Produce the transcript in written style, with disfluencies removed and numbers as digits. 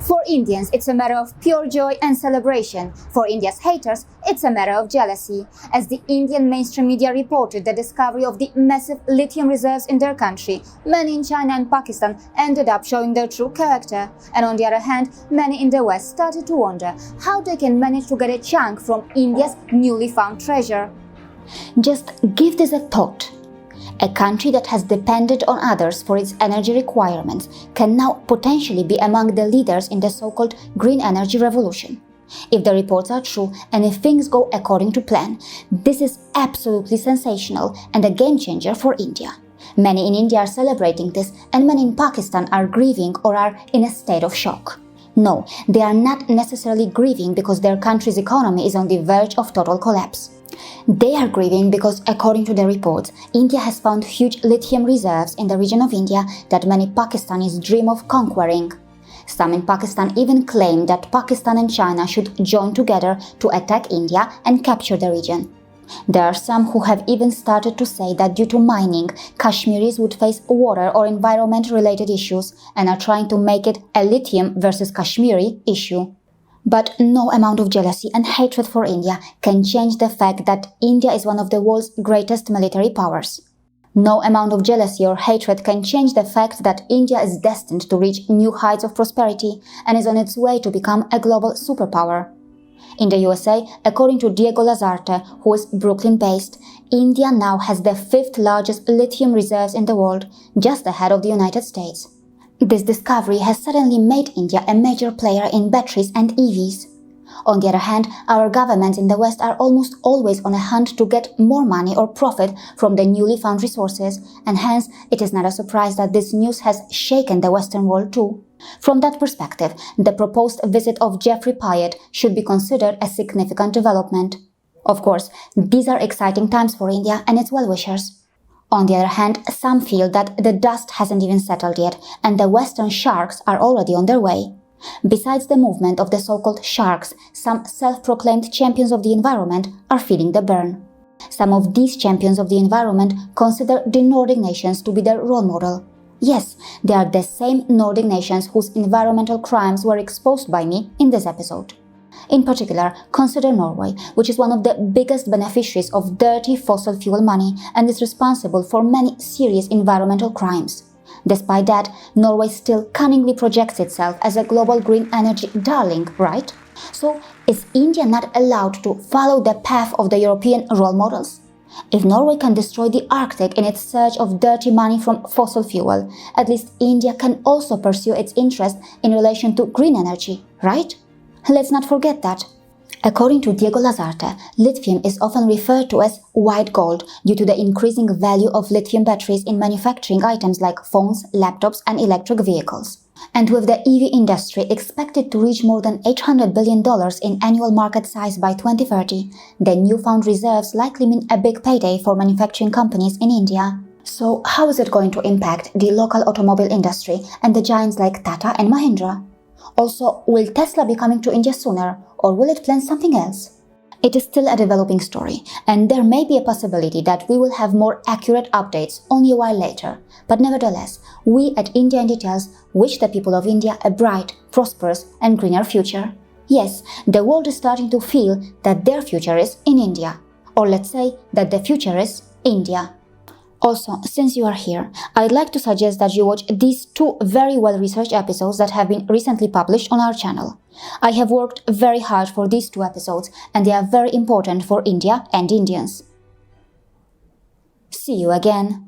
For Indians, it's a matter of pure joy and celebration. For India's haters, it's a matter of jealousy, as the Indian mainstream media reported the discovery of the massive lithium reserves in their country. Many in China and Pakistan ended up showing their true character. And on the other hand, many in the West started to wonder how they can manage to get a chunk from India's newly found treasure. Just give this a thought. A country that has depended on others for its energy requirements can now potentially be among the leaders in the so-called green energy revolution. If the reports are true and if things go according to plan, this is absolutely sensational and a game changer for India. Many in India are celebrating this, and many in Pakistan are grieving or are in a state of shock. No, they are not necessarily grieving because their country's economy is on the verge of total collapse. They are grieving because, according to the reports, India has found huge lithium reserves in the region of India that many Pakistanis dream of conquering. Some in Pakistan even claim that Pakistan and China should join together to attack India and capture the region. There are some who have even started to say that due to mining, Kashmiris would face water or environment-related issues and are trying to make it a lithium versus Kashmiri issue. But no amount of jealousy and hatred for India can change the fact that India is one of the world's greatest military powers. No amount of jealousy or hatred can change the fact that India is destined to reach new heights of prosperity and is on its way to become a global superpower. In the USA, according to Diego Lazarte, who is Brooklyn-based, India now has the 5th largest lithium reserves in the world, just ahead of the United States. This discovery has suddenly made India a major player in batteries and EVs. On the other hand, our governments in the West are almost always on a hunt to get more money or profit from the newly found resources, and hence it is not a surprise that this news has shaken the Western world too. From that perspective, the proposed visit of Jeffrey Pyatt should be considered a significant development. Of course, these are exciting times for India and its well-wishers. On the other hand, some feel that the dust hasn't even settled yet and the Western sharks are already on their way. Besides the movement of the so-called sharks, some self-proclaimed champions of the environment are feeling the burn. Some of these champions of the environment consider the Nordic nations to be their role model. Yes, they are the same Nordic nations whose environmental crimes were exposed by me in this episode. In particular, consider Norway, which is one of the biggest beneficiaries of dirty fossil fuel money and is responsible for many serious environmental crimes. Despite that, Norway still cunningly projects itself as a global green energy darling, right? So, is India not allowed to follow the path of the European role models? If Norway can destroy the Arctic in its search of dirty money from fossil fuel, at least India can also pursue its interest in relation to green energy, right? Let's not forget that. According to Diego Lazarte, lithium is often referred to as white gold due to the increasing value of lithium batteries in manufacturing items like phones, laptops and electric vehicles. And with the EV industry expected to reach more than $800 billion in annual market size by 2030, the newfound reserves likely mean a big payday for manufacturing companies in India. So how is it going to impact the local automobile industry and the giants like Tata and Mahindra? Also, will Tesla be coming to India sooner, or will it plan something else? It is still a developing story, and there may be a possibility that we will have more accurate updates only a while later. But nevertheless, we at India in Details wish the people of India a bright, prosperous and greener future. Yes, the world is starting to feel that their future is in India. Or let's say that the future is India. Also, since you are here, I'd like to suggest that you watch these 2 very well-researched episodes that have been recently published on our channel. I have worked very hard for these 2 episodes and they are very important for India and Indians. See you again.